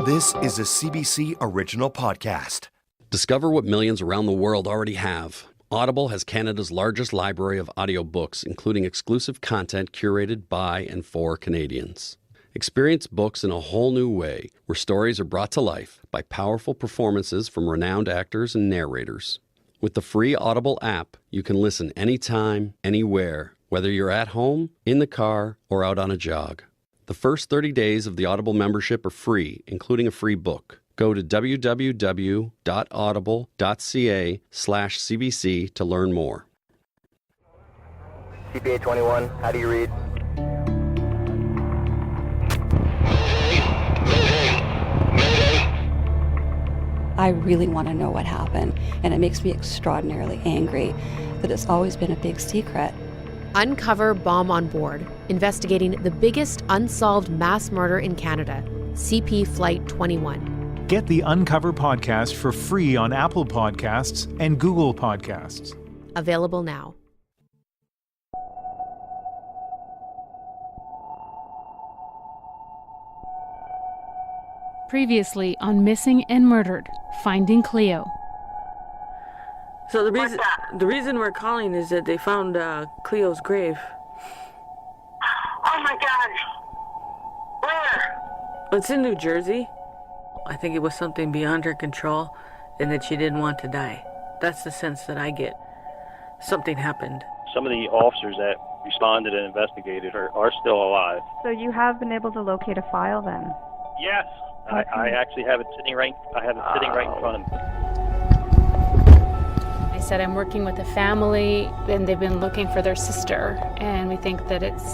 This is a CBC original podcast. Discover what millions around the world already have. Audible has Canada's largest library of audiobooks, including exclusive content curated by and for Canadians. Experience books in a whole new way, where stories are brought to life by powerful performances from renowned actors and narrators. With the free Audible app, you can listen anytime, anywhere, whether you're at home, in the car, or out on a jog. The first 30 days of the Audible membership are free, including a free book. Go to www.audible.ca/CBC to learn more. CPA 21, how do you read? I really want to know what happened, and it makes me extraordinarily angry that it's always been a big secret. Uncover Bomb on Board, investigating the biggest unsolved mass murder in Canada, CP Flight 21. Get the Uncover podcast for free on Apple Podcasts and Google Podcasts. Available now. Previously on Missing and Murdered, Finding Cleo. So the reason we're calling is that they found Cleo's grave. Oh my God! Where? It's in New Jersey. I think it was something beyond her control and that she didn't want to die. That's the sense that I get. Something happened. Some of the officers that responded and investigated are still alive. So you have been able to locate a file then? Yes. I actually have it sitting right in front of me. I said I'm working with a family and they've been looking for their sister, and we think that it's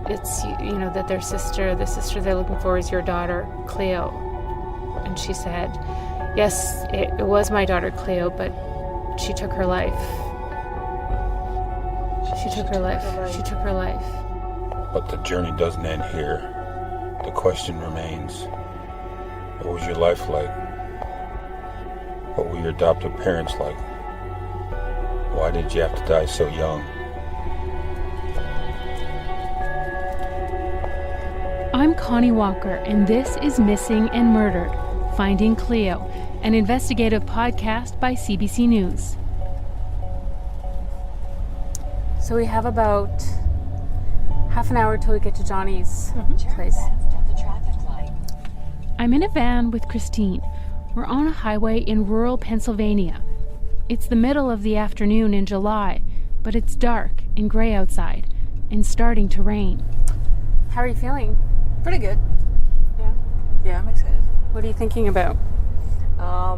that the sister they're looking for is your daughter Cleo. And she said, yes, it was my daughter Cleo, but she took her life. She took her life. But the journey doesn't end here. The question remains, what was your life like? What were your adoptive parents like? Why did you have to die so young? I'm Connie Walker, and this is Missing and Murdered, Finding Cleo, an investigative podcast by CBC News. So we have about half an hour till we get to Johnny's place. I'm in a van with Christine. We're on a highway in rural Pennsylvania. It's the middle of the afternoon in July, but it's dark and gray outside and starting to rain. How are you feeling? Pretty good. Yeah? Yeah, I'm excited. What are you thinking about? I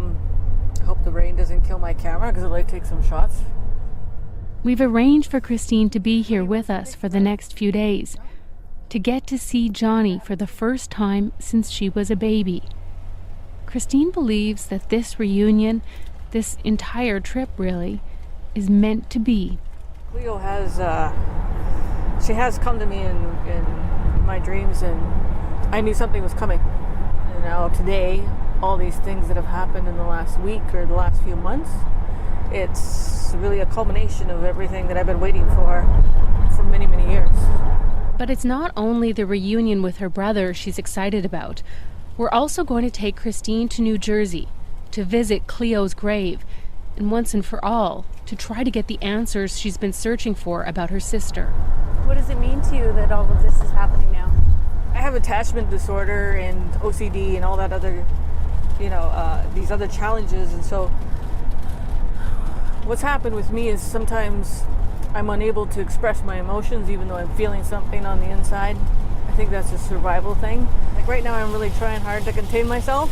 hope the rain doesn't kill my camera because I'd like to take some shots. We've arranged for Christine to be here with us for the next few days, to get to see Johnny for the first time since she was a baby. Christine believes that this reunion, this entire trip really, is meant to be. Cleo has come to me in my dreams, and I knew something was coming. You know, today, all these things that have happened in the last week or the last few months, it's really a culmination of everything that I've been waiting for many, many years. But it's not only the reunion with her brother she's excited about. We're also going to take Christine to New Jersey to visit Cleo's grave, and once and for all, to try to get the answers she's been searching for about her sister. What does it mean to you that all of this is happening now? I have attachment disorder and OCD and all that other, these other challenges, and so what's happened with me is sometimes I'm unable to express my emotions even though I'm feeling something on the inside. I think that's a survival thing. Like right now I'm really trying hard to contain myself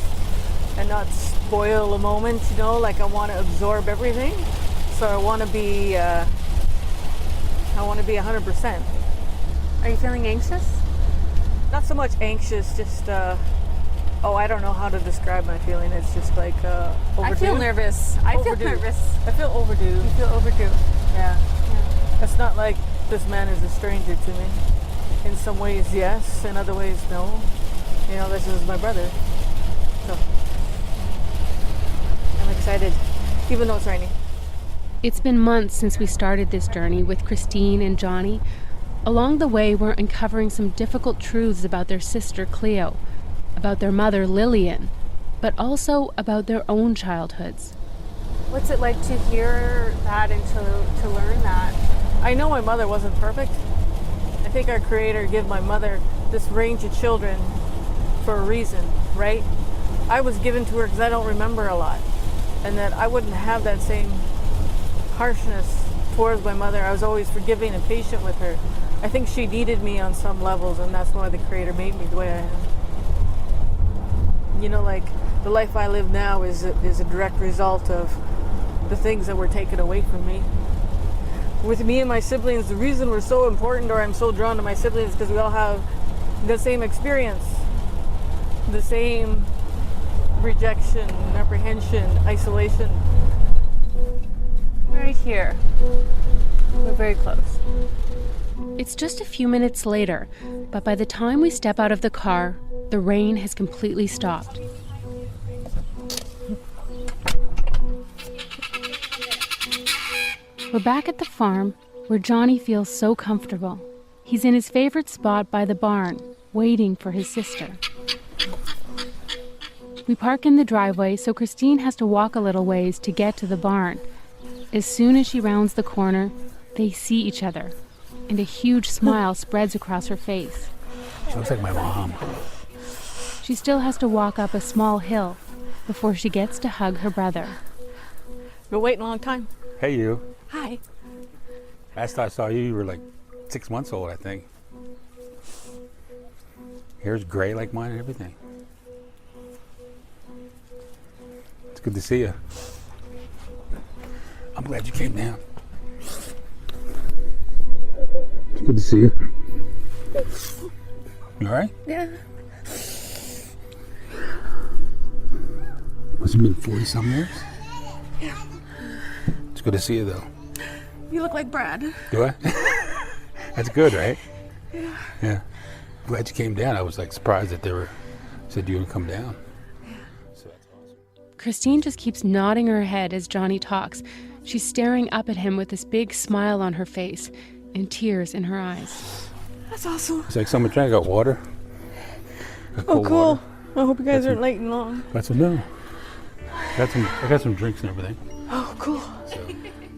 and not spoil a moment, like I want to absorb everything. So I want to be 100%. Are you feeling anxious? Not so much anxious, just I don't know how to describe my feeling. It's just like overdue. I feel nervous. I feel overdue. You feel overdue? Yeah. It's not like this man is a stranger to me. In some ways, yes. In other ways, no. This is my brother. So I'm excited, even though it's raining. It's been months since we started this journey with Christine and Johnny. Along the way, we're uncovering some difficult truths about their sister, Cleo. about their mother, Lillian, but also about their own childhoods. What's it like to hear that and to learn that? I know my mother wasn't perfect. I think our Creator gave my mother this range of children for a reason, right? I was given to her because I don't remember a lot, and that I wouldn't have that same harshness towards my mother. I was always forgiving and patient with her. I think she needed me on some levels, and that's why the Creator made me the way I am. You know, like, the life I live now is a direct result of the things that were taken away from me. With me and my siblings, the reason we're so important, or I'm so drawn to my siblings, is because we all have the same experience, the same rejection, apprehension, isolation. Right here. We're very close. It's just a few minutes later, but by the time we step out of the car, the rain has completely stopped. We're back at the farm, where Johnny feels so comfortable. He's in his favorite spot by the barn, waiting for his sister. We park in the driveway, so Christine has to walk a little ways to get to the barn. As soon as she rounds the corner, they see each other, and a huge smile spreads across her face. She looks like my mom. She still has to walk up a small hill before she gets to hug her brother. Been waiting a long time. Hey, you. Hi. Last I saw you, you were like 6 months old, I think. Hair's gray like mine and everything. It's good to see you. I'm glad you came down. It's good to see you. You all right? Yeah. Must have been 40-some years. Yeah. It's good to see you, though. You look like Brad. Do I? That's good, right? Yeah. Yeah. Glad you came down. I was like surprised that they said you would come down. Yeah. So that's awesome. Christine just keeps nodding her head as Johnny talks. She's staring up at him with this big smile on her face and tears in her eyes. That's awesome. It's like someone trying to get water. Oh, cool. Water. I hope you guys aren't late and long. That's what no. I got some drinks and everything. Oh, cool.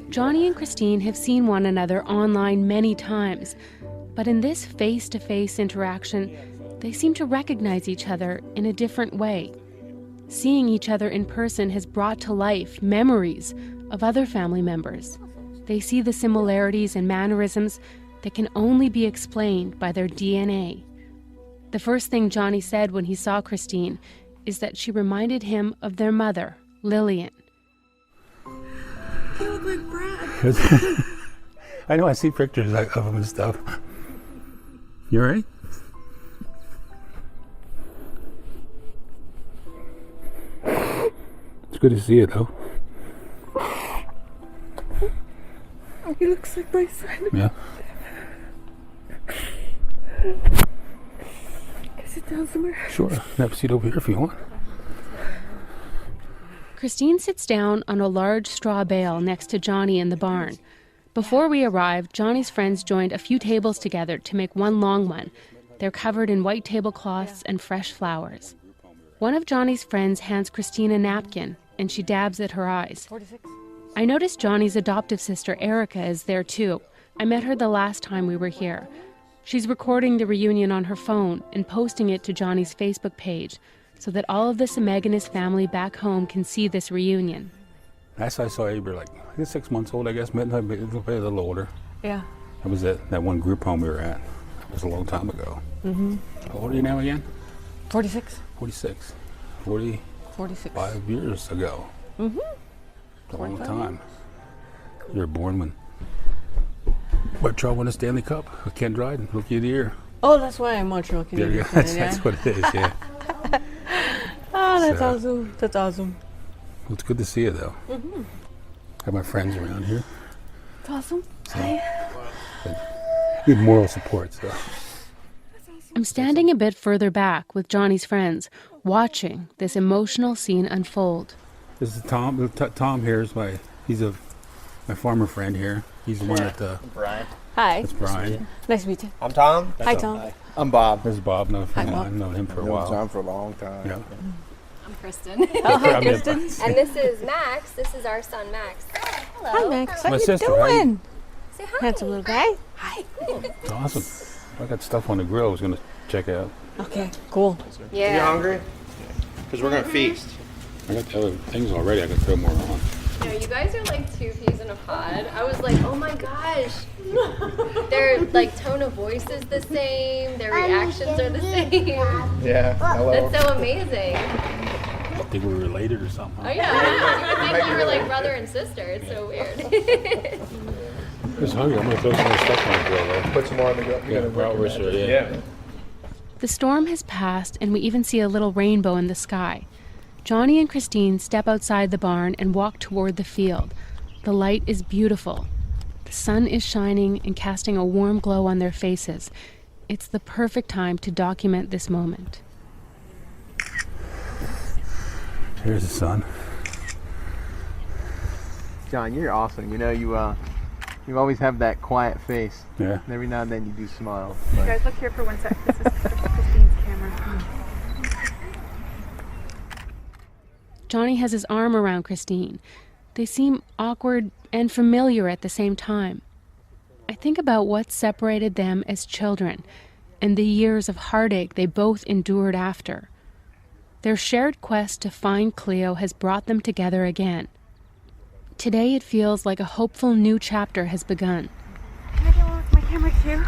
Johnny and Christine have seen one another online many times, but in this face-to-face interaction, they seem to recognize each other in a different way. Seeing each other in person has brought to life memories of other family members. They see the similarities and mannerisms that can only be explained by their DNA. The first thing Johnny said when he saw Christine is that she reminded him of their mother, Lillian. You look like Brad. I know, I see pictures of him and stuff. You all right? It's good to see you, though. He looks like my son. Yeah. Can I sit down somewhere? Sure. Have a seat over here if you want. Christine sits down on a large straw bale next to Johnny in the barn. Before we arrived, Johnny's friends joined a few tables together to make one long one. They're covered in white tablecloths and fresh flowers. One of Johnny's friends hands Christine a napkin, and she dabs at her eyes. 46. I noticed Johnny's adoptive sister, Erica, is there too. I met her the last time we were here. She's recording the reunion on her phone and posting it to Johnny's Facebook page so that all of the Semeganis family back home can see this reunion. Last I saw you, you were like, I guess 6 months old, I guess, maybe a little older. Yeah. That was that one group home we were at. It was a long time ago. Mm-hmm. How old are you now again? 46. 46. 46. 5 years ago. Mm-hmm. It's a long time. You were born when Montreal won a Stanley Cup with Ken Dryden, Rookie of the Year. Oh, that's why I'm Montreal Canadian. Yeah, that's what it is, yeah. Oh, that's awesome. That's awesome. Well, it's good to see you, though. Mm-hmm. Have my friends around here. It's awesome. So, Hi. need moral support, so. I'm standing a bit further back with Johnny's friends, watching this emotional scene unfold. This is Tom. Tom here is my farmer friend here. He's the one that Brian. Hi. That's Brian. Nice to meet you. I'm Tom. Hi, Tom. I'm Bob. This is Bob. I've known him for a while. John for a long time. Yeah. I'm Kristen. Hi, Kristen. And this is Max. This is our son, Max. Hello. Hi, Max. My What you sister, doing? Say hi. Handsome little guy. Hi. It's awesome. I got stuff on the grill I was going to check out. Okay, cool. Yeah. You hungry? Because we're going to feast. I got the other things already. I can throw more on. No, you guys are like two peas in a pod. I was like, oh my gosh. Their like tone of voice is the same. Their reactions are the same. Yeah. Hello. That's so amazing. I think we were related or something. Oh yeah. I think you were like brother and sister. It's so weird. I'm just hungry. I'm going to throw some more stuff on the grill, though. Put some more on the grill. Yeah. The storm has passed, and we even see a little rainbow in the sky. Johnny and Christine step outside the barn and walk toward the field. The light is beautiful. The sun is shining and casting a warm glow on their faces. It's the perfect time to document this moment. Here's the sun. John, you're awesome. You know, you always have that quiet face. Yeah. And every now and then you do smile. You guys look here for 1 sec. This is Christine's camera. Johnny has his arm around Christine. They seem awkward and familiar at the same time. I think about what separated them as children and the years of heartache they both endured after. Their shared quest to find Cleo has brought them together again. Today it feels like a hopeful new chapter has begun. Can I get one with my camera too?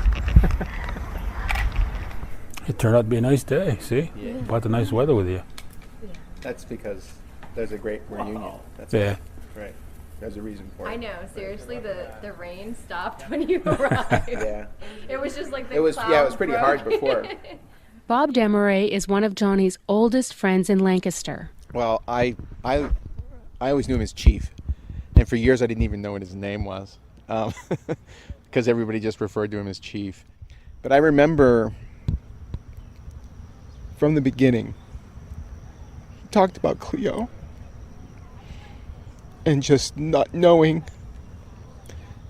It turned out to be a nice day, see? Yeah. Brought the nice weather with you. That's because there's a great reunion. That's Yeah. right. There's a reason for it. I know, seriously, the rain stopped when you arrived. Yeah. It was just like the It was pretty hard before. Bob Desmarais is one of Johnny's oldest friends in Lancaster. Well, I always knew him as Chief. And for years I didn't even know what his name was. Because everybody just referred to him as Chief. But I remember from the beginning, he talked about Cleo. And just not knowing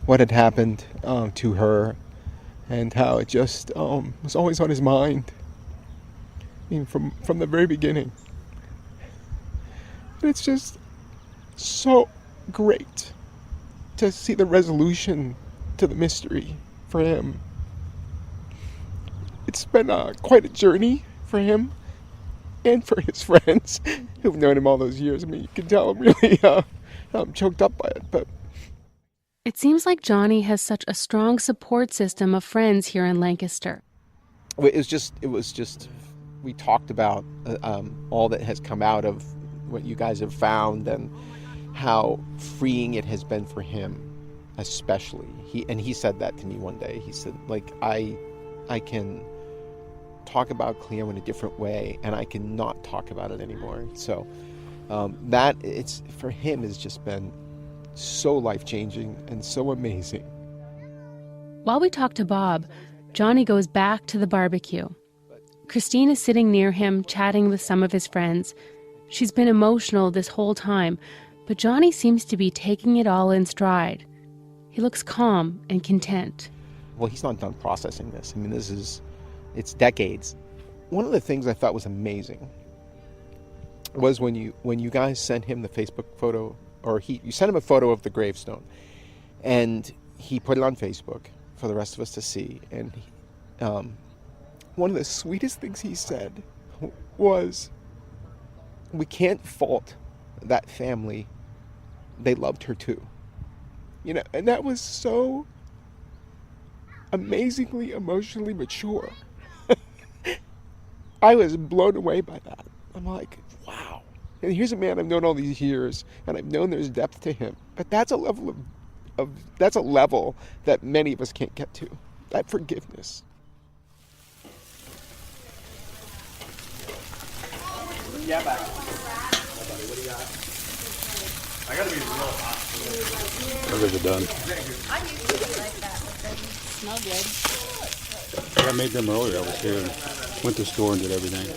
what had happened to her and how it just was always on his mind. I mean, from the very beginning. And it's just so great to see the resolution to the mystery for him. It's been quite a journey for him and for his friends who've known him all those years. I mean, you can tell I'm really I'm choked up by it, but It seems like Johnny has such a strong support system of friends here in Lancaster. it was just we talked about all that has come out of what you guys have found and how freeing it has been for him, especially. He said that to me one day. He said, like, I can talk about Cleo in a different way, and I can not talk about it anymore. So that it's for him has just been so life-changing and so amazing. While we talk to Bob, Johnny goes back to the barbecue. Christine is sitting near him, chatting with some of his friends. She's been emotional this whole time, but Johnny seems to be taking it all in stride. He looks calm and content. Well, he's not done processing this. I mean, it's decades. One of the things I thought was amazing was when you guys sent him the Facebook photo, or you sent him a photo of the gravestone, and he put it on Facebook for the rest of us to see. And one of the sweetest things he said was, "We can't fault that family. They loved her too." You know, and that was so amazingly emotionally mature. I was blown away by that. I'm like, wow. And here's a man I've known all these years, and I've known there's depth to him. But that's a level that's a level that many of us can't get to. That forgiveness. Yeah, back. What do you got? I gotta be real hot. Burgers are done. I usually like that, but they smell good. I made them earlier. I was here and went to the store and did everything.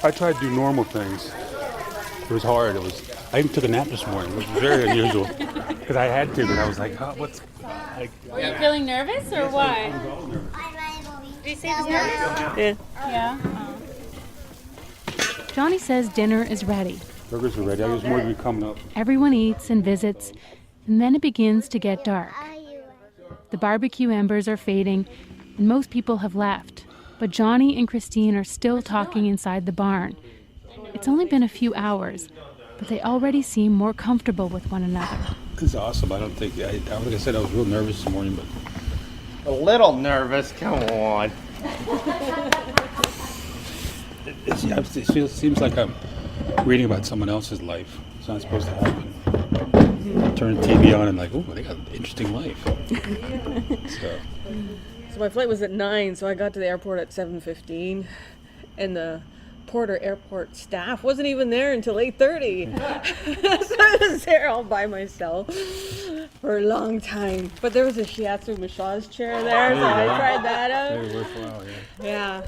I tried to do normal things. It was hard. I even took a nap this morning, which was very unusual. Because I had to, but I was like, oh, what's... Were you feeling nervous or why? Do you say dessert? Yeah. Johnny says dinner is ready. Burgers are ready. There's more to be coming up. Everyone eats and visits, and then it begins to get dark. The barbecue embers are fading, and most people have left. But Johnny and Christine are still talking inside the barn. It's only been a few hours, but they already seem more comfortable with one another. This is awesome. I don't think, like I said, I was real nervous this morning, but... A little nervous, come on. It seems like I'm reading about someone else's life. It's not supposed to happen. Turn the TV on and like, oh, they got an interesting life. So my flight was at 9, so I got to the airport at 7:15, and the Porter Airport staff wasn't even there until 8:30. So I was there all by myself for a long time. But there was a shiatsu massage chair there, so I tried that out. Very worthwhile, yeah. Yeah,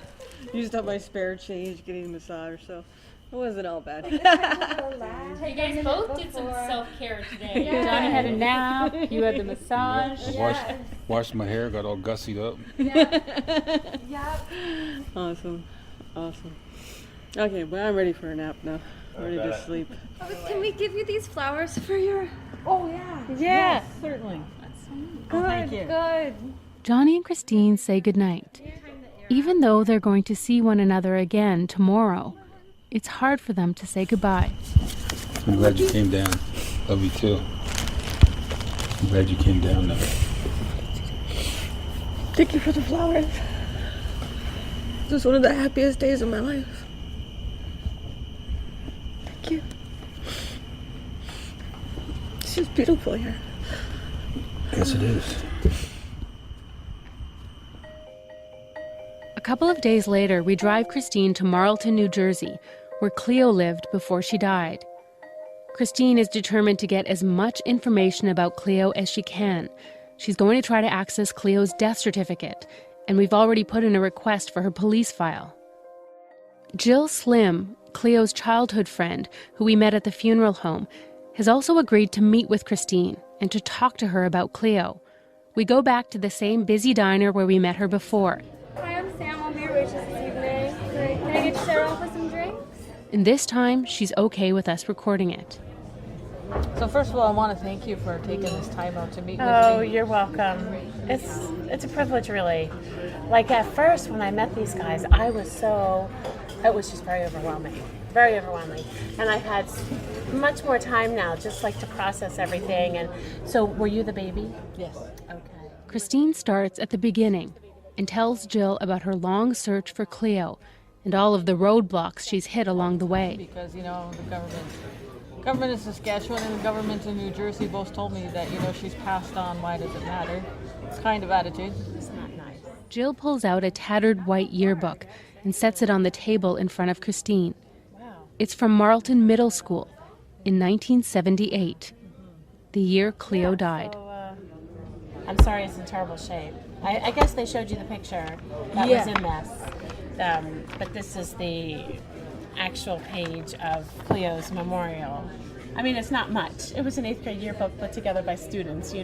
used up my spare change getting a massage, so it wasn't all bad. You guys both did some self-care today. Yeah. Johnny had a nap, you had the massage. Yeah. Washed my hair, got all gussied up. Yeah. Awesome. Okay, well, I'm ready for a nap now. I'm ready to sleep. Can we give you these flowers for your... Oh, yeah. Yeah. Certainly. Good, thank you. good. Johnny and Christine say goodnight. Even though they're going to see one another again tomorrow, it's hard for them to say goodbye. I'm glad you came down. Love you too. I'm glad you came down now. Thank you for the flowers. This is one of the happiest days of my life. Thank you. It's just beautiful here. Yes, it is. A couple of days later, we drive Christine to Marlton, New Jersey, where Cleo lived before she died. Christine is determined to get as much information about Cleo as she can. She's going to try to access Cleo's death certificate, and we've already put in a request for her police file. Jill Slim, Cleo's childhood friend, who we met at the funeral home, has also agreed to meet with Christine and to talk to her about Cleo. We go back to the same busy diner where we met her before. Hi, I'm Sam. I'll be your waitress this evening. Can I get you set off with some drinks? And this time, she's okay with us recording it. So first of all, I want to thank you for taking this time out to meet with me. Oh, you're welcome. It's a privilege, really. Like at first, when I met these guys, it was just very overwhelming. Very overwhelming. And I've had much more time now, just like to process everything. And so, were you the baby? Yes. Okay. Christine starts at the beginning and tells Jill about her long search for Cleo and all of the roadblocks she's hit along the way. Because, the government in Saskatchewan and the government in New Jersey both told me that, she's passed on, why does it matter? It's kind of attitude. It's not nice. Jill pulls out a tattered white yearbook and sets it on the table in front of Christine. Wow. It's from Marlton Middle School in 1978, the year Cleo died. So, I'm sorry it's in terrible shape. I guess they showed you the picture that was in this. But this is the actual page of Cleo's memorial. I mean, it's not much. It was an 8th grade yearbook put together by students,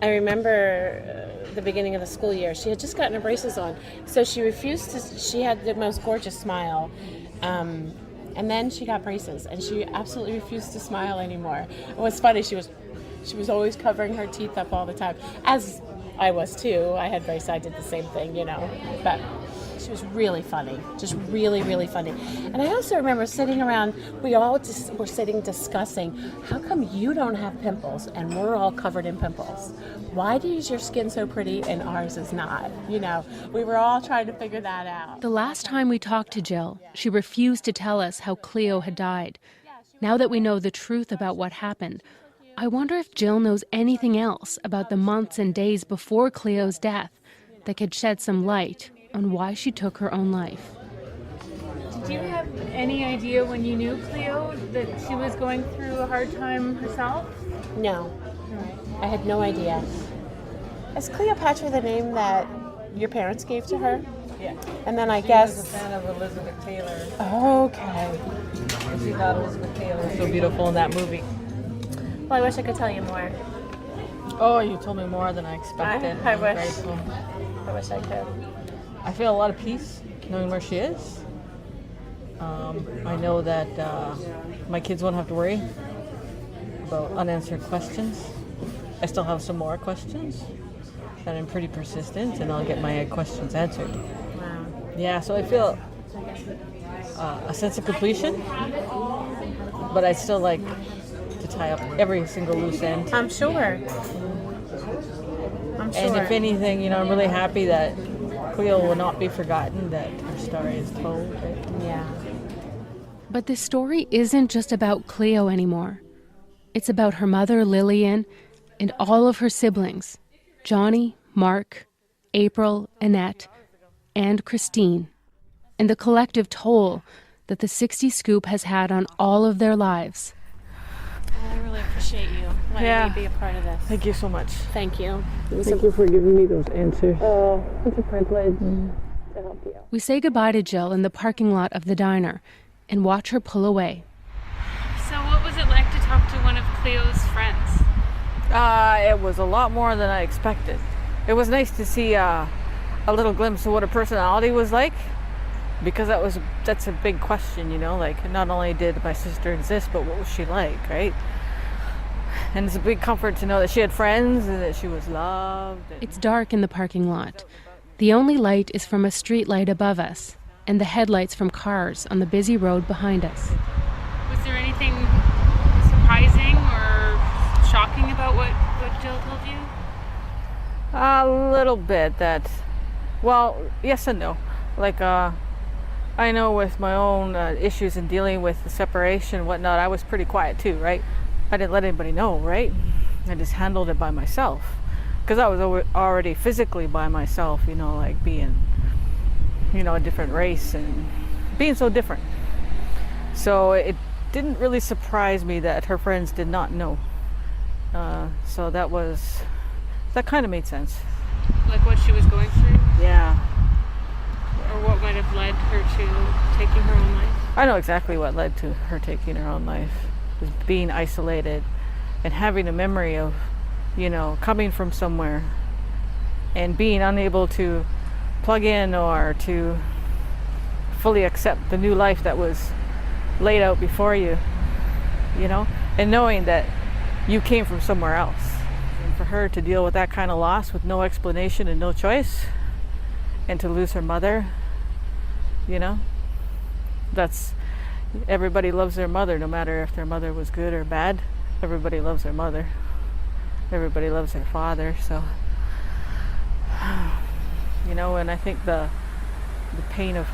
I remember the beginning of the school year. She had just gotten her braces on, so she had the most gorgeous smile. And then she got braces, and she absolutely refused to smile anymore. It was funny, she was always covering her teeth up all the time, as I was too. I had braces, I did the same thing, but she was really funny, just really, really funny. And I also remember sitting around, we all just were sitting discussing, how come you don't have pimples and we're all covered in pimples? Why is your skin so pretty and ours is not? We were all trying to figure that out. The last time we talked to Jill, she refused to tell us how Cleo had died. Now that we know the truth about what happened, I wonder if Jill knows anything else about the months and days before Cleo's death that could shed some light on why she took her own life. Did you have any idea when you knew Cleo that she was going through a hard time herself? No. I had no idea. Is Cleopatra the name that your parents gave to her? Yeah. And then She was a fan of Elizabeth Taylor. Okay. And she thought Elizabeth Taylor was so beautiful in that movie. Well, I wish I could tell you more. Oh, you told me more than I expected. I wish. Grateful. I wish I could. I feel a lot of peace knowing where she is. I know that my kids won't have to worry about unanswered questions. I still have some more questions, and I'm pretty persistent, and I'll get my questions answered. Wow. Yeah, so I feel a sense of completion, but I still like to tie up every single loose end. I'm sure. And if anything, you know, I'm really happy that Cleo will not be forgotten, that her story is told. Right? Yeah. But this story isn't just about Cleo anymore. It's about her mother, Lillian, and all of her siblings, Johnny, Mark, April, Annette, and Christine, and the collective toll that the 60 Scoop has had on all of their lives. I really appreciate you letting me be a part of this. Thank you so much. Thank you. Thank you for giving me those answers. Oh, it's a privilege to help you out. We say goodbye to Jill in the parking lot of the diner and watch her pull away. So what was it like to talk to one of Cleo's friends? It was a lot more than I expected. It was nice to see a little glimpse of what her personality was like, because that's a big question, you know, like not only did my sister exist, but what was she like, right? And it's a big comfort to know that she had friends and that she was loved. It's dark in the parking lot. The only light is from a street light above us and the headlights from cars on the busy road behind us. Was there anything surprising or shocking about what Jill told you? A little bit that, well, yes and no. Like, I know with my own issues in dealing with the separation and whatnot, I was pretty quiet too, right? I didn't let anybody know, right? I just handled it by myself. Because I was already physically by myself, you know, like being, you know, a different race and being so different. So it didn't really surprise me that her friends did not know. So that kind of made sense. Like what she was going through? Yeah. Or what might have led her to taking her own life? I know exactly what led to her taking her own life. Was being isolated and having a memory of, you know, coming from somewhere and being unable to plug in or to fully accept the new life that was laid out before you, you know, and knowing that you came from somewhere else. And for her to deal with that kind of loss with no explanation and no choice, and to lose her mother, you know, everybody loves their mother, no matter if their mother was good or bad. Everybody loves their mother. Everybody loves their father. So, you know, and I think the pain of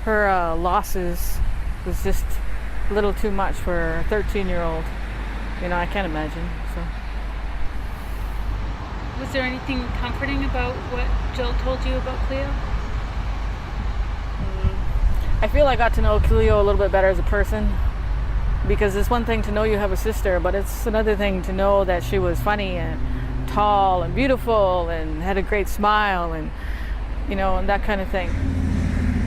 her losses was just a little too much for a 13-year-old. You know, I can't imagine. So. Was there anything comforting about what Jill told you about Cleo? I feel I got to know Cleo a little bit better as a person, because it's one thing to know you have a sister, but it's another thing to know that she was funny and tall and beautiful and had a great smile and, you know, and that kind of thing.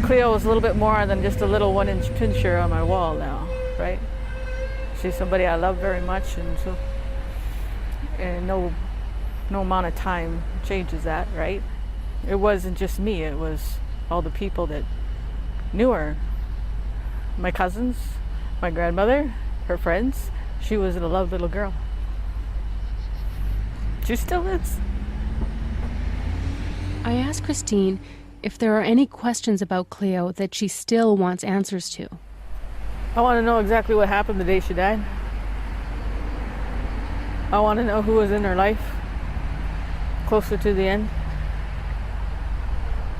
Cleo was a little bit more than just a little 1-inch pincher on my wall now, right? She's somebody I love very much, and no amount of time changes that, right? It wasn't just me, it was all the people that knew her. My cousins, my grandmother, her friends. She was a loved little girl. She still is. I asked Christine if there are any questions about Cleo that she still wants answers to. I want to know exactly what happened the day she died. I want to know who was in her life closer to the end.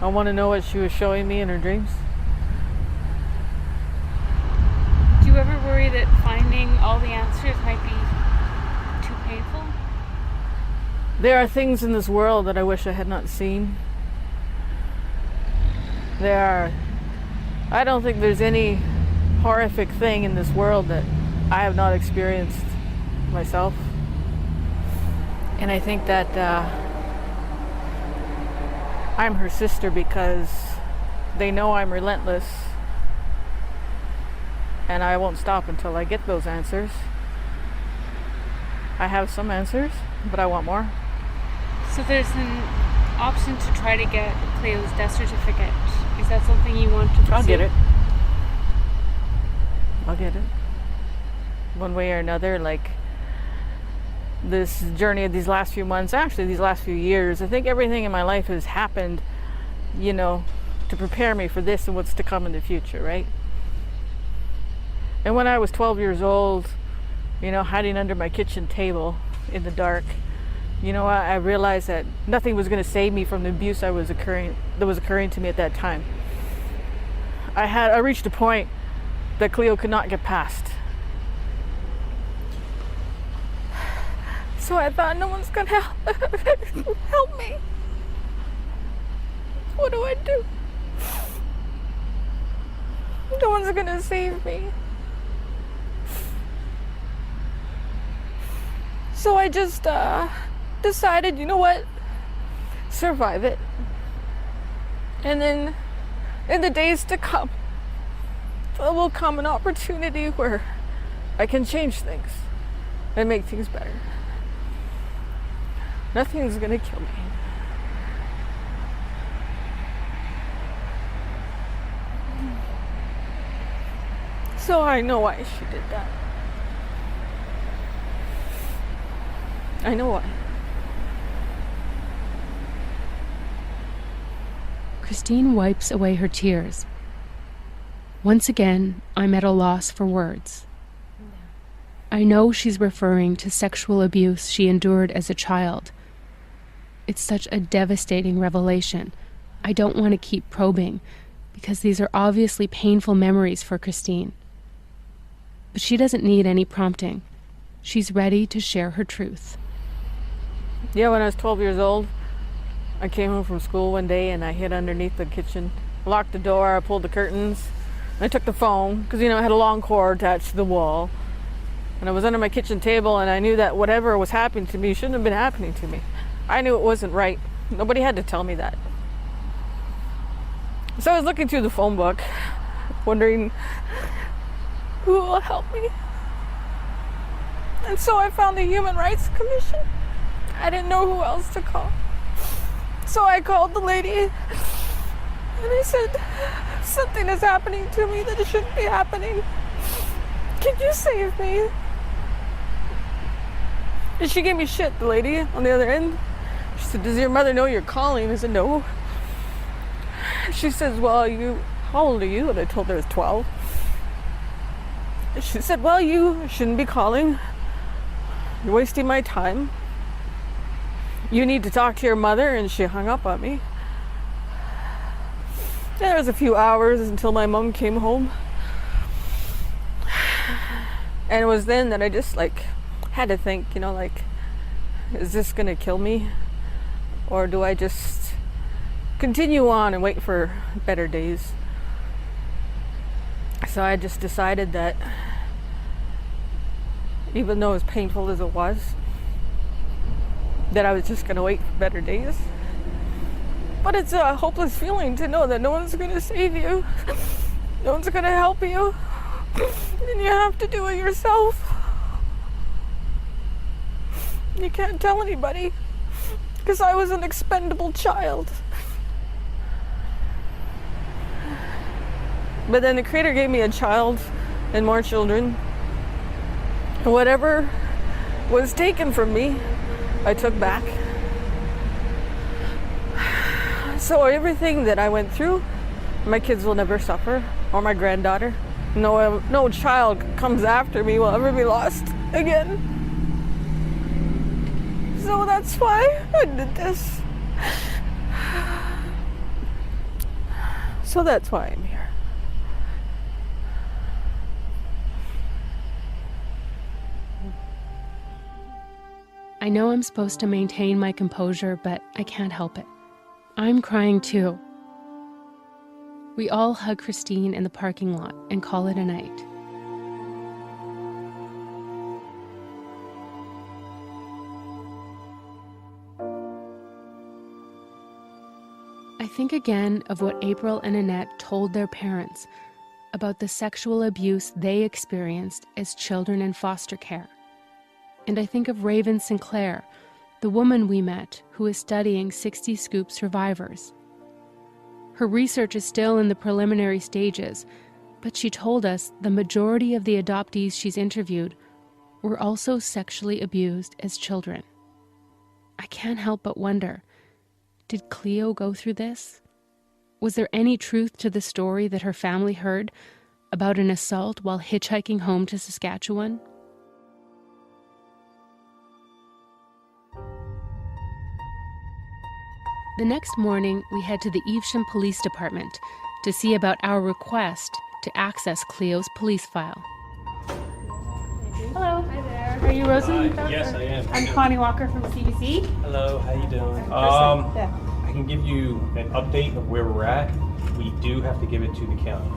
I want to know what she was showing me in her dreams. Do you ever worry that finding all the answers might be too painful? There are things in this world that I wish I had not seen. I don't think there's any horrific thing in this world that I have not experienced myself. And I think that I'm her sister because they know I'm relentless. And I won't stop until I get those answers. I have some answers, but I want more. So there's option to try to get Cleo's death certificate. Is that something you want to pursue? I'll get it. I'll get it. One way or another, like this journey of these last few months, actually these last few years, I think everything in my life has happened, you know, to prepare me for this and what's to come in the future, right? And when I was 12 years old, you know, hiding under my kitchen table in the dark, you know, I realized that nothing was going to save me from the abuse that was occurring to me at that time. I reached a point that Cleo could not get past. So I thought, no one's going to help me. What do I do? No one's going to save me. So I just decided, you know what? Survive it. And then in the days to come, there will come an opportunity where I can change things and make things better. Nothing's gonna kill me. So I know why she did that. I know why. Christine wipes away her tears. Once again, I'm at a loss for words. I know she's referring to sexual abuse she endured as a child. It's such a devastating revelation. I don't want to keep probing, because these are obviously painful memories for Christine. But she doesn't need any prompting. She's ready to share her truth. Yeah, when I was 12 years old, I came home from school one day and I hid underneath the kitchen, locked the door, I pulled the curtains, I took the phone, because, you know, I had a long cord attached to the wall. And I was under my kitchen table, and I knew that whatever was happening to me shouldn't have been happening to me. I knew it wasn't right. Nobody had to tell me that. So I was looking through the phone book, wondering who will help me. And so I found the Human Rights Commission. I didn't know who else to call. So I called the lady, and I said, something is happening to me that it shouldn't be happening. Can you save me? And she gave me shit, the lady on the other end. She said, does your mother know you're calling? I said, no. She says, well, how old are you? And I told her I was 12. She said, well, you shouldn't be calling. You're wasting my time. You need to talk to your mother. And she hung up on me. There was a few hours until my mom came home. And it was then that I just had to think, you know, is this gonna kill me? Or do I just continue on and wait for better days? So I just decided that even though as painful as it was, that I was just gonna wait for better days. But it's a hopeless feeling to know that no one's gonna save you. No one's gonna help you. And you have to do it yourself. You can't tell anybody, because I was an expendable child. But then the Creator gave me a child and more children. And whatever was taken from me, I took back. So everything that I went through, my kids will never suffer, or my granddaughter. No child comes after me will ever be lost again. So that's why I did this. So that's why I'm here. I know I'm supposed to maintain my composure, but I can't help it. I'm crying too. We all hug Christine in the parking lot and call it a night. I think again of what April and Annette told their parents about the sexual abuse they experienced as children in foster care. And I think of Raven Sinclair, the woman we met who is studying 60 Scoop survivors. Her research is still in the preliminary stages, but she told us the majority of the adoptees she's interviewed were also sexually abused as children. I can't help but wonder, did Cleo go through this? Was there any truth to the story that her family heard about an assault while hitchhiking home to Saskatchewan? The next morning, we head to the Evesham Police Department to see about our request to access Cleo's police file. Hello. Hi there. Are you Rosenberg? Yes, I am. I'm Connie Walker from CBC. Hello, how you doing? I can give you an update of where we're at. We do have to give it to the county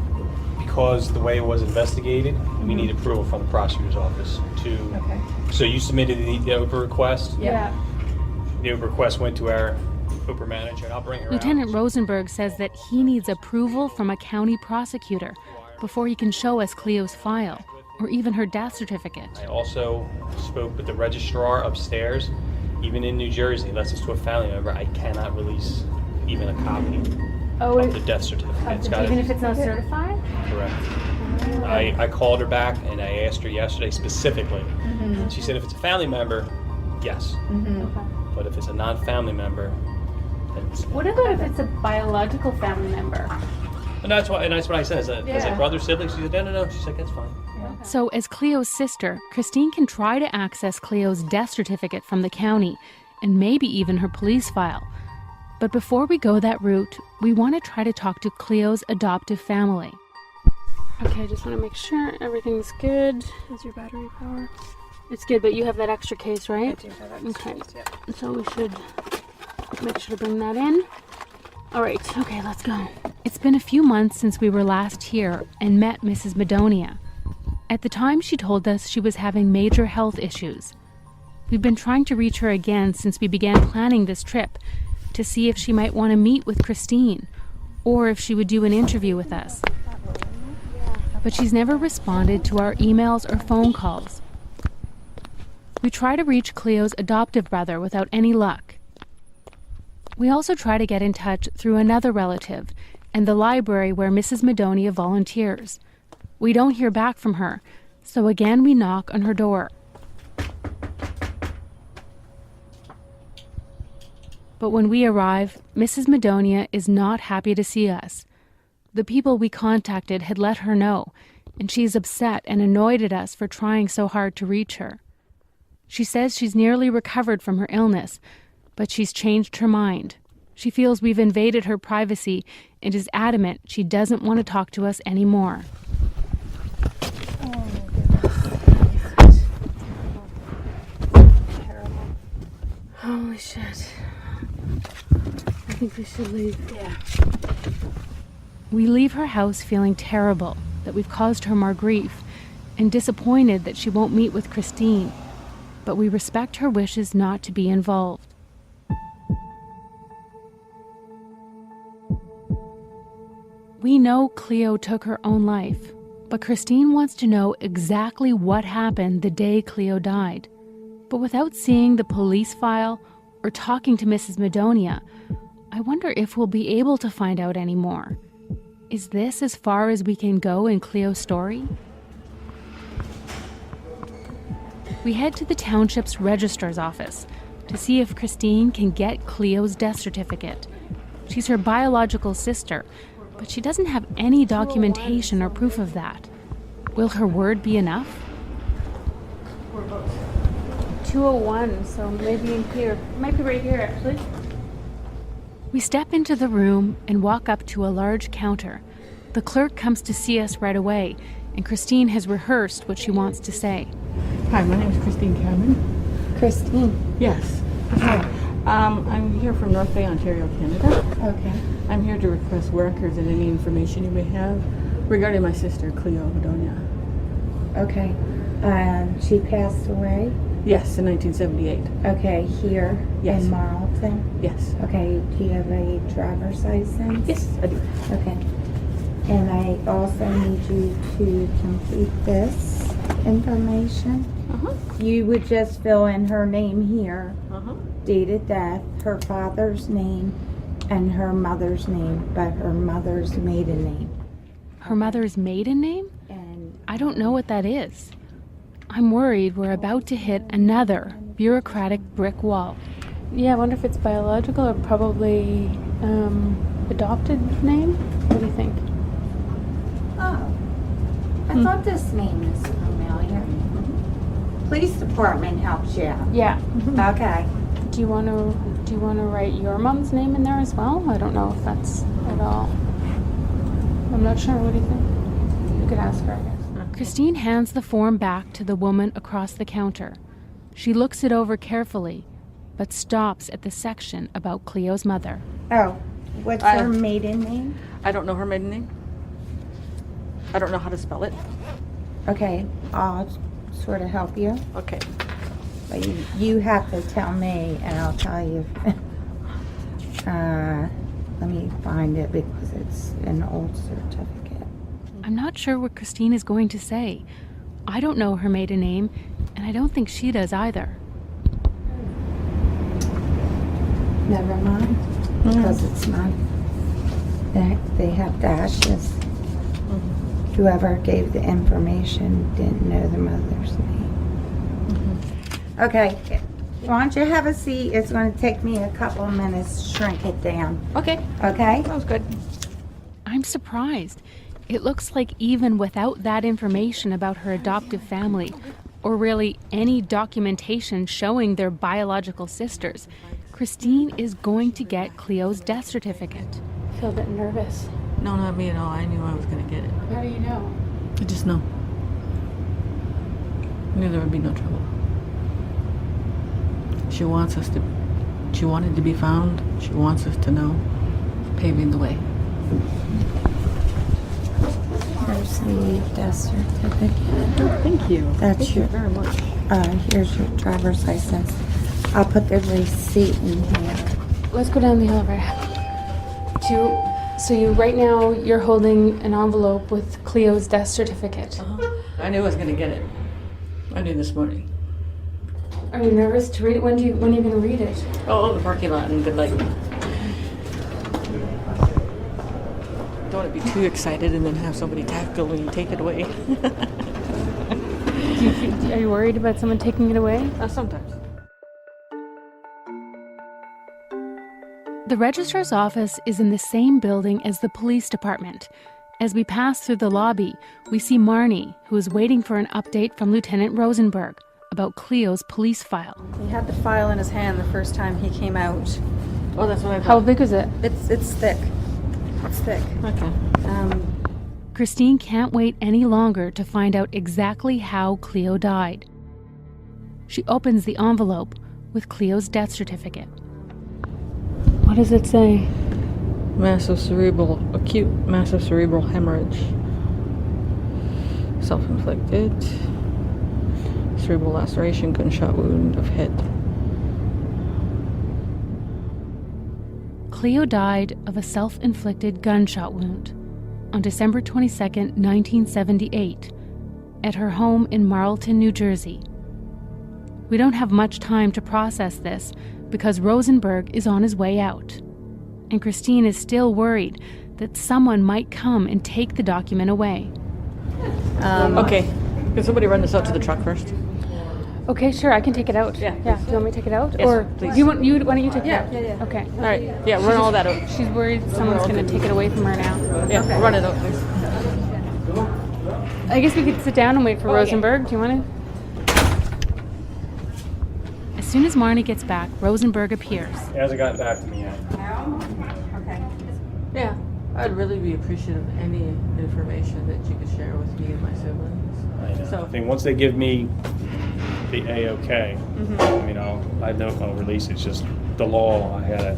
because the way it was investigated. We need approval from the prosecutor's office to. Okay. So you submitted the OPA request. Yeah. The OPA request went to our OPA manager, and I'll bring her Lieutenant out. Rosenberg says that he needs approval from a county prosecutor before he can show us Cleo's file or even her death certificate. I also spoke with the registrar upstairs. Even in New Jersey, unless it's to a family member, I cannot release even a copy of the death certificate. It's gotta Even be if it's not certified? correct. I called her back and I asked her yesterday specifically. She said if it's a family member, yes. But if it's a non-family member, then it's What about if it's a biological family member? and that's what I said. As a brother, sibling, she said, no. She's like, that's fine. So as Cleo's sister, Christine can try to access Cleo's death certificate from the county and maybe even her police file. But before we go that route, we want to try to talk to Cleo's adoptive family. Okay, I just want to make sure everything's good. Is your battery power? It's good, but you have that extra case, right? I do have extra case, yeah. So we should make sure to bring that in. All right, okay, let's go. It's been a few months since we were last here and met Mrs. Madonia. At the time, she told us she was having major health issues. We've been trying to reach her again since we began planning this trip to see if she might want to meet with Christine or if she would do an interview with us. But she's never responded to our emails or phone calls. We try to reach Cleo's adoptive brother without any luck. We also try to get in touch through another relative and the library where Mrs. Madonia volunteers. We don't hear back from her, so again we knock on her door. But when we arrive, Mrs. Madonia is not happy to see us. The people we contacted had let her know, and she's upset and annoyed at us for trying so hard to reach her. She says she's nearly recovered from her illness, but she's changed her mind. She feels we've invaded her privacy and is adamant she doesn't want to talk to us anymore. Holy shit. I think we should leave. Yeah. We leave her house feeling terrible that we've caused her more grief and disappointed that she won't meet with Christine, but we respect her wishes not to be involved. We know Cleo took her own life, but Christine wants to know exactly what happened the day Cleo died. But without seeing the police file or talking to Mrs. Madonia, I wonder if we'll be able to find out any more. Is this as far as we can go in Cleo's story? We head to the township's registrar's office to see if Christine can get Cleo's death certificate. She's her biological sister, but she doesn't have any documentation or proof of that. Will her word be enough? 201, so maybe in here. Might be right here, actually. We step into the room and walk up to a large counter. The clerk comes to see us right away, and Christine has rehearsed what she wants to say. Hi, my name is Christine Cameron. Christine? Yes. Hi. I'm here from North Bay, Ontario, Canada. Okay. I'm here to request records and any information you may have regarding my sister, Cleo Madonia. Okay. She passed away? Yes, in 1978. Okay, here Yes. in Marlton? Yes. Okay, do you have a driver's license? Yes, I do. Okay. And I also need you to complete this information. You would just fill in her name here, Uh-huh. date of death, her father's name, and her mother's name, but her mother's maiden name. Her mother's maiden name? And I don't know what that is. I'm worried we're about to hit another bureaucratic brick wall. Yeah, I wonder if it's biological or probably adopted name. What do you think? oh, I thought this name is familiar. Police department helps you out. Yeah. Okay. Do you want to write your mom's name in there as well? I don't know if that's at all. I'm not sure. What do you think? You could ask her, I guess. Christine hands the form back to the woman across the counter. She looks it over carefully, but stops at the section about Cleo's mother. Oh, what's her maiden name? I don't know her maiden name. I don't know how to spell it. Okay, I'll sort of help you. Okay. But you have to tell me, and I'll tell you. Let me find it because it's an old certificate. I'm not sure what Christine is going to say. I don't know her maiden name, and I don't think she does either. Never mind, because it's not. They have dashes. Whoever gave the information didn't know the mother's name. Okay, why don't you have a seat? It's going to take me a couple of minutes to shrink it down. Okay. Okay? That was good. I'm surprised. It looks like even without that information about her adoptive family, or really any documentation showing their biological sisters, Christine is going to get Cleo's death certificate. I feel a bit nervous. No, not me at all. I knew I was going to get it. How do you know? I just know. I knew there would be no trouble. She wanted to be found. She wants us to know. Paving the way. Here's the death certificate. Oh, thank you. That's thank your, you very much. Here's your driver's license. I'll put the receipt in here. Let's go down the elevator. So right now you're holding an envelope with Cleo's death certificate. I knew I was going to get it. I knew this morning. Are you nervous to read it? When are you going to read it? Oh, the parking lot and good light. Don't want to be too excited and then have somebody tackle and take it away. Are you worried about someone taking it away? Sometimes. The registrar's office is in the same building as the police department. As we pass through the lobby, we see Marnie, who is waiting for an update from Lieutenant Rosenberg about Cleo's police file. He had the file in his hand the first time he came out. Oh, that's what I thought. How big is it? It's thick. It's thick. Okay. Christine can't wait any longer to find out exactly how Cleo died. She opens the envelope with Cleo's death certificate. What does it say? Acute massive cerebral hemorrhage. Self-inflicted. Cerebral laceration, gunshot wound of head. Cleo died of a self-inflicted gunshot wound on December 22, 1978, at her home in Marlton, New Jersey. We don't have much time to process this because Rosenberg is on his way out, and Christine is still worried that someone might come and take the document away. Okay. Can somebody run this out to the truck first? Okay, sure, I can take it out. Yeah. Do you want me to take it out? Yes, or please. why don't you take it out? Yeah. Okay. All right. Yeah, run all that out. She's worried someone's going to take it away from her now. Yeah, run it out, please. I guess we could sit down and wait for Rosenberg. Do you want to? As soon as Marnie gets back, Rosenberg appears. He hasn't gotten back to me yet. Okay. Yeah, I'd really be appreciative of any information that you could share with me and my siblings. I know. So, I think once they give me the A-OK, I know I'll release it. It's just the law. I gotta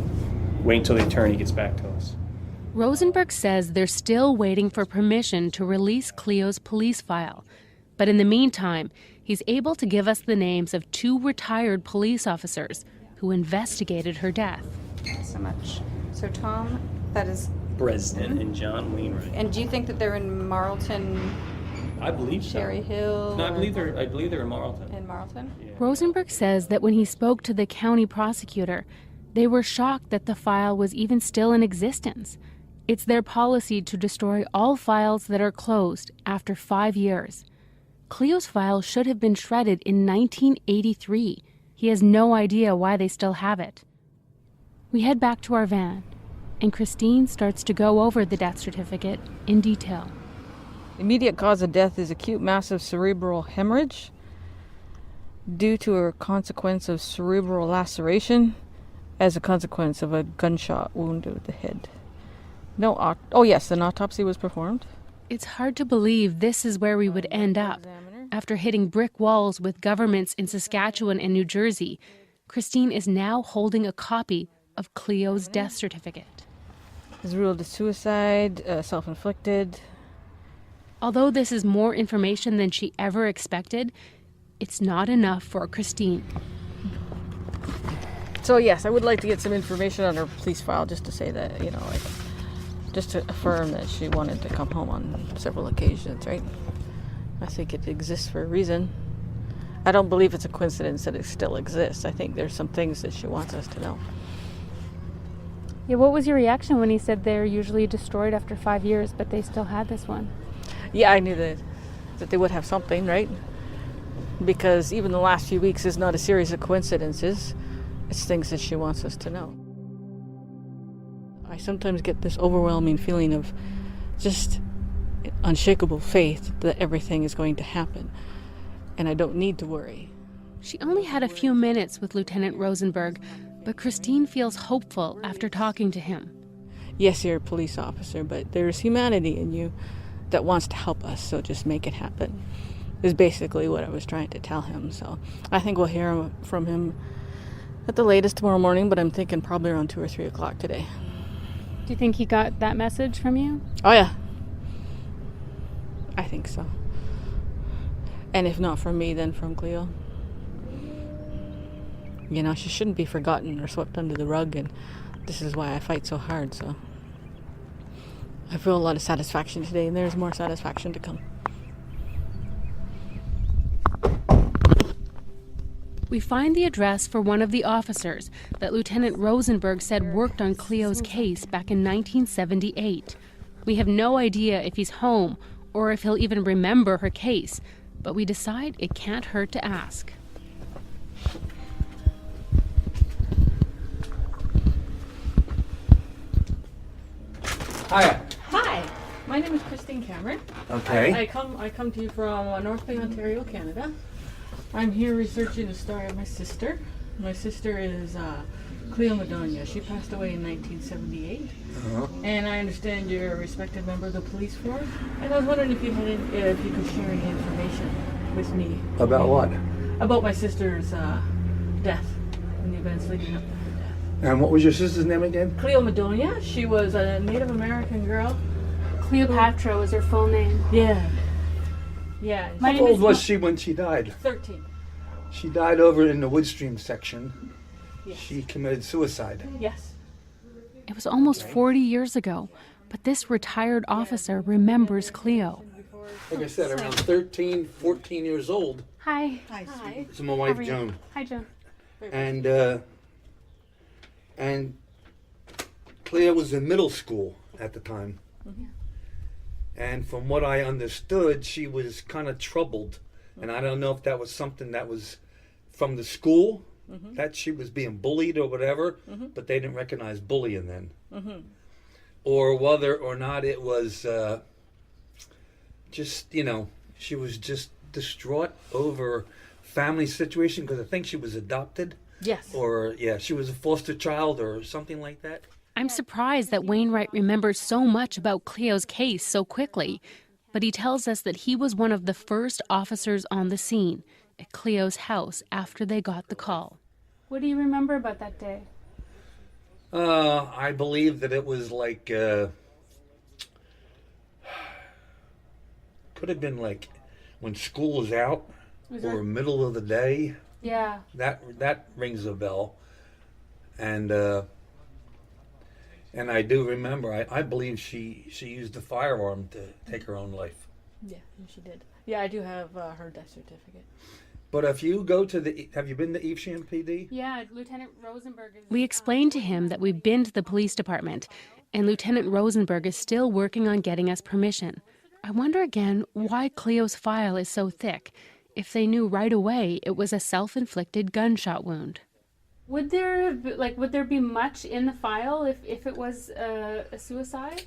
wait until the attorney gets back to us. Rosenberg says they're still waiting for permission to release Cleo's police file. But in the meantime, he's able to give us the names of 2 retired police officers who investigated her death. So much. So Tom, that is Bresnan and John Wainwright. And do you think that they're in Marlton I believe so. Cherry Hill? No, I believe they're in Marlton. In Marlton? Yeah. Rosenberg says that when he spoke to the county prosecutor, they were shocked that the file was even still in existence. It's their policy to destroy all files that are closed after 5 years. Cleo's file should have been shredded in 1983. He has no idea why they still have it. We head back to our van, and Christine starts to go over the death certificate in detail. Immediate cause of death is acute massive cerebral hemorrhage due to a consequence of cerebral laceration as a consequence of a gunshot wound to the head. Yes, an autopsy was performed. It's hard to believe this is where we would end up. After hitting brick walls with governments in Saskatchewan and New Jersey, Christine is now holding a copy of Cleo's death certificate. Is ruled as suicide, self-inflicted. Although this is more information than she ever expected, it's not enough for Christine. So yes, I would like to get some information on her police file just to say that, just to affirm that she wanted to come home on several occasions, right? I think it exists for a reason. I don't believe it's a coincidence that it still exists. I think there's some things that she wants us to know. Yeah, what was your reaction when he said they're usually destroyed after 5 years, but they still had this one? Yeah, I knew that they would have something, right? Because even the last few weeks is not a series of coincidences. It's things that she wants us to know. I sometimes get this overwhelming feeling of just unshakable faith that everything is going to happen, and I don't need to worry. She only had a few minutes with Lieutenant Rosenberg, but Christine feels hopeful after talking to him. Yes, you're a police officer, but there's humanity in you that wants to help us, so just make it happen, is basically what I was trying to tell him. So I think we'll hear from him at the latest tomorrow morning, but I'm thinking probably around 2 or 3 o'clock today. Do you think he got that message from you? Oh, yeah. I think so. And if not from me, then from Cleo. She shouldn't be forgotten or swept under the rug, and this is why I fight so hard, so I feel a lot of satisfaction today, and there's more satisfaction to come. We find the address for one of the officers that Lieutenant Rosenberg said worked on Cleo's case back in 1978. We have no idea if he's home or if he'll even remember her case, but we decide it can't hurt to ask. Hi. Hi, my name is Christine Cameron. Okay. I come to you from North Bay, Ontario, Canada. I'm here researching the story of my sister. My sister is Cleo Madonia. She passed away in 1978. Uh-huh. And I understand you're a respected member of the police force. And I was wondering if you could share any information with me. About what? About my sister's death and the events leading up to her death. And what was your sister's name again? Cleo Madonia. She was a Native American girl. Cleopatra was her full name. Yeah. Yeah. How old was she when she died? 13. She died over in the Woodstream section. Yes. She committed suicide. Yes. It was almost 40 years ago, but this retired officer remembers Cleo. Like I said, around 13, 14 years old. Hi. Hi. This is my wife, Joan. Hi, Joan. And Cleo was in middle school at the time. Mm-hmm. And from what I understood, she was kind of troubled. And I don't know if that was something that was from the school, mm-hmm. that she was being bullied or whatever, mm-hmm. but they didn't recognize bullying then. Mm-hmm. Or whether or not it was she was just distraught over family situation, because I think she was adopted. Yes. Or, she was a foster child or something like that. I'm surprised that Wainwright remembers so much about Cleo's case so quickly, but he tells us that he was one of the first officers on the scene at Cleo's house after they got the call. What do you remember about that day? I believe that it was like, could have been like when school was out or middle of the day. Yeah. That rings a bell. And I do remember, I believe she used the firearm to take her own life. Yeah, she did. Yeah, I do have her death certificate. But if you go to have you been to Evesham PD? Yeah, Lieutenant Rosenberg is... We explained to him that we've been to the police department, and Lieutenant Rosenberg is still working on getting us permission. I wonder again why Cleo's file is so thick, if they knew right away it was a self-inflicted gunshot wound. Would there be much in the file if it was a suicide?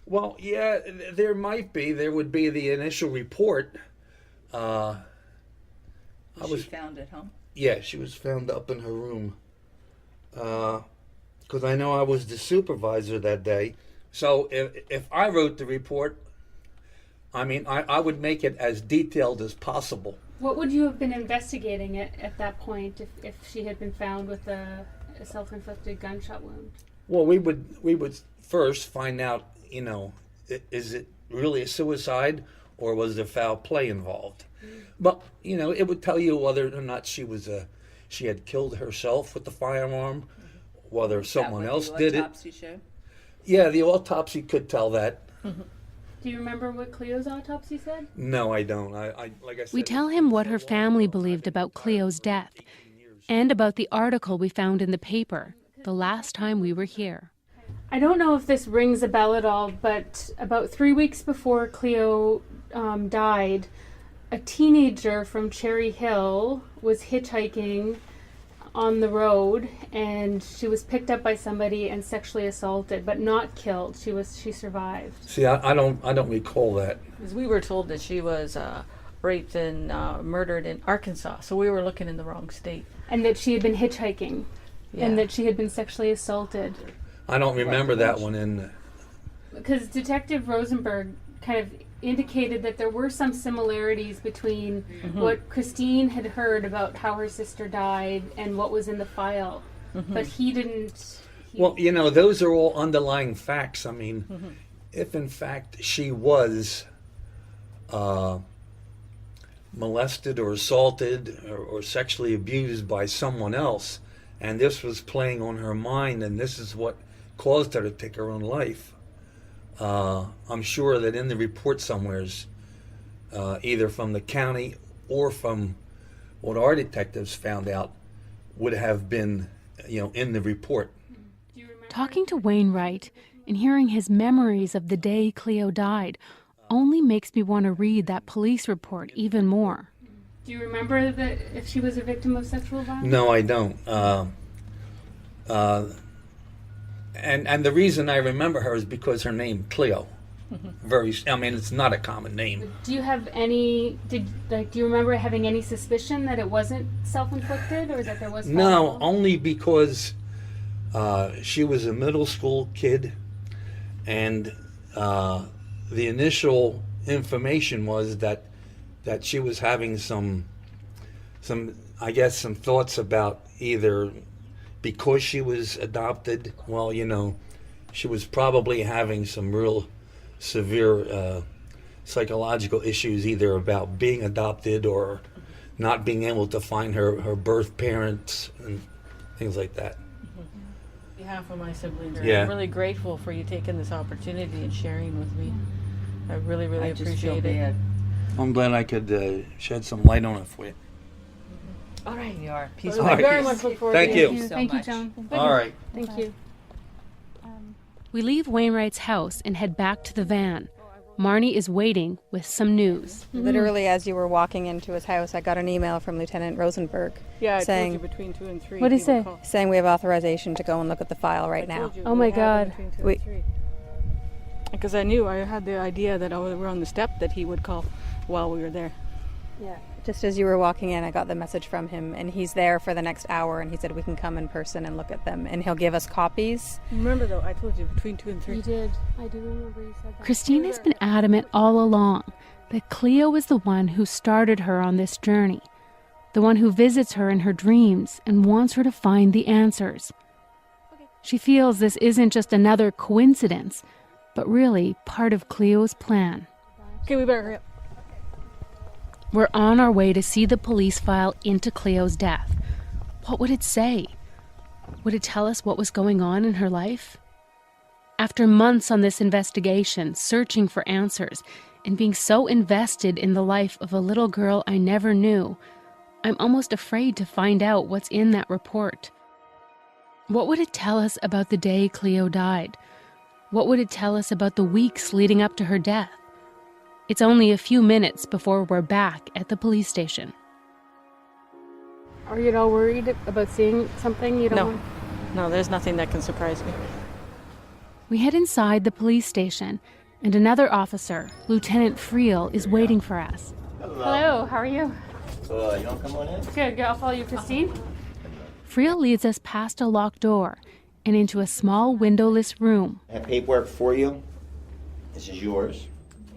Well, yeah, there might be. There would be the initial report. She found at home? Yeah, she was found up in her room. Because I know I was the supervisor that day. So if I wrote the report, I mean, I would make it as detailed as possible. What would you have been investigating at that point if she had been found with a self-inflicted gunshot wound? Well, we would first find out, you know, is it really a suicide or was there foul play involved? But, you know, it would tell you whether or not she had killed herself with the firearm, whether someone else did it. The autopsy show? Yeah, the autopsy could tell that. Do you remember what Cleo's autopsy said? No, I don't. I like I said. We tell him what her family believed about Cleo's death and about the article we found in the paper the last time we were here. I don't know if this rings a bell at all, but about 3 weeks before Cleo died, a teenager from Cherry Hill was hitchhiking on the road, and she was picked up by somebody and sexually assaulted, but not killed. She survived. See, I don't recall that. Because we were told that she was raped and murdered in Arkansas, so we were looking in the wrong state. And that she had been hitchhiking, and that she had been sexually assaulted. I don't remember that one in. Because Detective Rosenberg kind of indicated that there were some similarities between what Christine had heard about how her sister died and what was in the file, but he didn't. Well, you know, those are all underlying facts. I mean, if in fact she was molested or assaulted or sexually abused by someone else, and this was playing on her mind, and this is what caused her to take her own life, I'm sure that in the report somewheres, either from the county or from what our detectives found out, would have been, you know, in the report. Talking to Wainwright and hearing his memories of the day Cleo died only makes me want to read that police report even more. Do you remember if she was a victim of sexual violence? No, I don't. And the reason I remember her is because her name Cleo. I mean, it's not a common name. Do you have any? Do you remember having any suspicion that it wasn't self-inflicted or that there was? No, only because she was a middle school kid, and the initial information was that she was having some I guess some thoughts about either. Because she was adopted, well, you know, she was probably having some real severe psychological issues, either about being adopted or not being able to find her birth parents and things like that. On behalf of my siblings, Yeah. I'm really grateful for you taking this opportunity and sharing with me. I really appreciate it. I'm glad I could shed some light on it for you. All right, you are. Peaceful. I very much look forward Thank to you. it. Thank you, John. All right. Thank you. We leave Wainwright's house and head back to the van. Marnie is waiting with some news. Literally, as you were walking into his house, I got an email from Lieutenant Rosenberg saying, I told you between 2 and 3. What did he say? Saying we have authorization to go and look at the file right now. Oh my God. Because I knew, I had the idea that we were on the step that he would call while we were there. Yeah. Just as you were walking in, I got the message from him, and he's there for the next hour, and he said we can come in person and look at them, and he'll give us copies. Remember, though, I told you between 2 and 3. You did. I do remember you said that. Christine has been adamant all along that Cleo is the one who started her on this journey, the one who visits her in her dreams and wants her to find the answers. She feels this isn't just another coincidence, but really part of Cleo's plan. Okay, we better hurry up. We're on our way to see the police file into Cleo's death. What would it say? Would it tell us what was going on in her life? After months on this investigation, searching for answers, and being so invested in the life of a little girl I never knew, I'm almost afraid to find out what's in that report. What would it tell us about the day Cleo died? What would it tell us about the weeks leading up to her death? It's only a few minutes before we're back at the police station. Are you at all worried about seeing something you don't want? No, there's nothing that can surprise me. We head inside the police station, and another officer, Lieutenant Friel, is waiting for us. Hello, how are you? You want to come on in? Good, I'll follow you, Christine. Friel leads us past a locked door and into a small windowless room. I have paperwork for you. This is yours.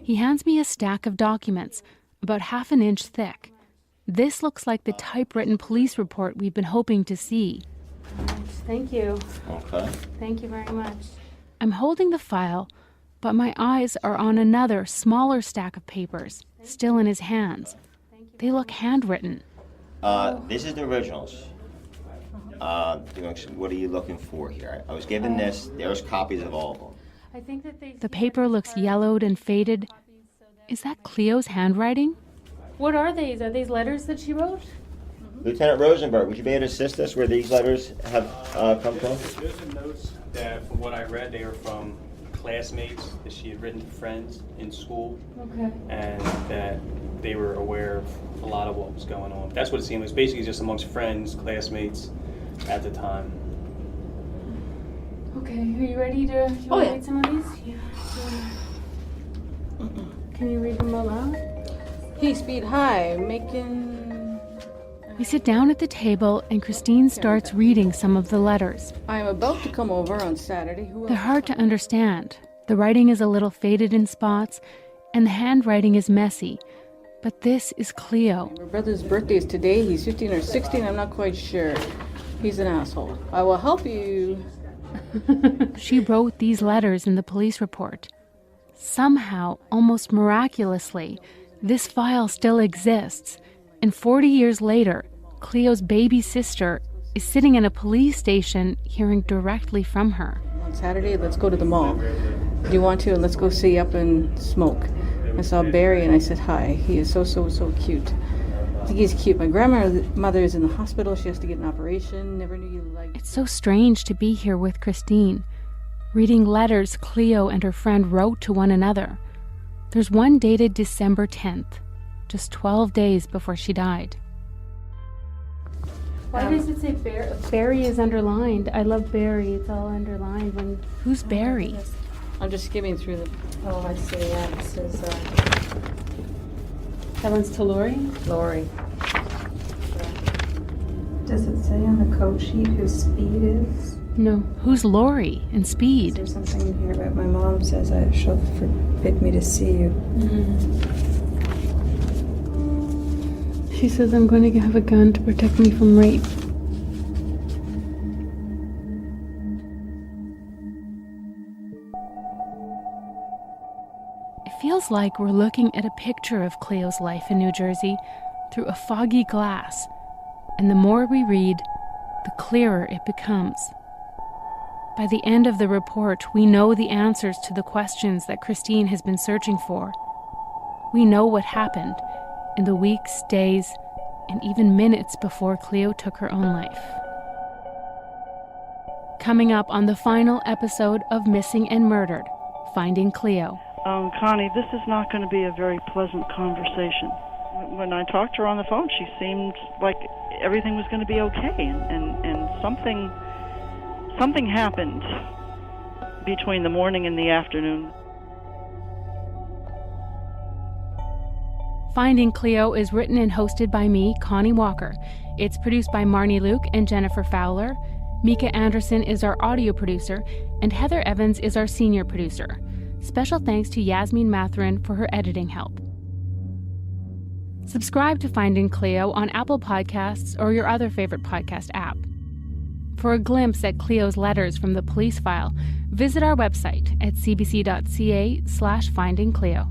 He hands me a stack of documents, about half an inch thick. This looks like the typewritten police report we've been hoping to see. Thank you. Okay. Thank you very much. I'm holding the file, but my eyes are on another, smaller stack of papers, still in his hands. They look handwritten. This is the originals. What are you looking for here? I was given this. There's copies of all of them. I think that The paper looks yellowed and faded. Is that Cleo's handwriting? What are these? Are these letters that she wrote? Lieutenant Rosenberg, would you be able to assist us where these letters have come from? There's some notes that, from what I read, they were from classmates that she had written to friends in school. Okay. And that they were aware of a lot of what was going on. That's what it seemed. It was basically just amongst friends, classmates at the time. Okay, are you ready to read some of these? Yeah. Can you read them out loud? Hey, Speed, hi, making... We sit down at the table and Christine starts reading some of the letters. I'm about to come over on Saturday. They're hard to understand. The writing is a little faded in spots, and the handwriting is messy. But this is Cleo. My brother's birthday is today. He's 15 or 16, I'm not quite sure. He's an asshole. I will help you. She wrote these letters in the police report. Somehow, almost miraculously, this file still exists. And 40 years later, Cleo's baby sister is sitting in a police station hearing directly from her. On Saturday, let's go to the mall. Do you want to? Let's go see Up and Smoke. I saw Barry and I said hi. He is so cute. I think he's cute. My grandmother is in the hospital. She has to get an operation. Never knew you liked... It's so strange to be here with Christine, reading letters Cleo and her friend wrote to one another. There's one dated December 10th, just 12 days before she died. Why does it say Barry is underlined? I love Barry. It's all underlined. Who's Barry? I'm just skimming through the... Oh, I see. Yeah, this is... That one's to Lori? Lori. Does it say on the code sheet who Speed is? No. Who's Lori and Speed? There's something in here about my mom says she'll forbid me to see you. She says I'm going to have a gun to protect me from rape. It feels like we're looking at a picture of Cleo's life in New Jersey through a foggy glass. And the more we read, the clearer it becomes. By the end of the report, we know the answers to the questions that Christine has been searching for. We know what happened in the weeks, days, and even minutes before Cleo took her own life. Coming up on the final episode of Missing and Murdered, Finding Cleo. Connie, this is not going to be a very pleasant conversation. When I talked to her on the phone, she seemed like everything was going to be okay, and something happened between the morning and the afternoon. Finding Cleo is written and hosted by me, Connie Walker. It's produced by Marnie Luke and Jennifer Fowler. Mika Anderson is our audio producer, and Heather Evans is our senior producer. Special thanks to Yasmin Matherin for her editing help. Subscribe to Finding Cleo on Apple Podcasts or your other favorite podcast app. For a glimpse at Cleo's letters from the police file, visit our website at cbc.ca/findingcleo.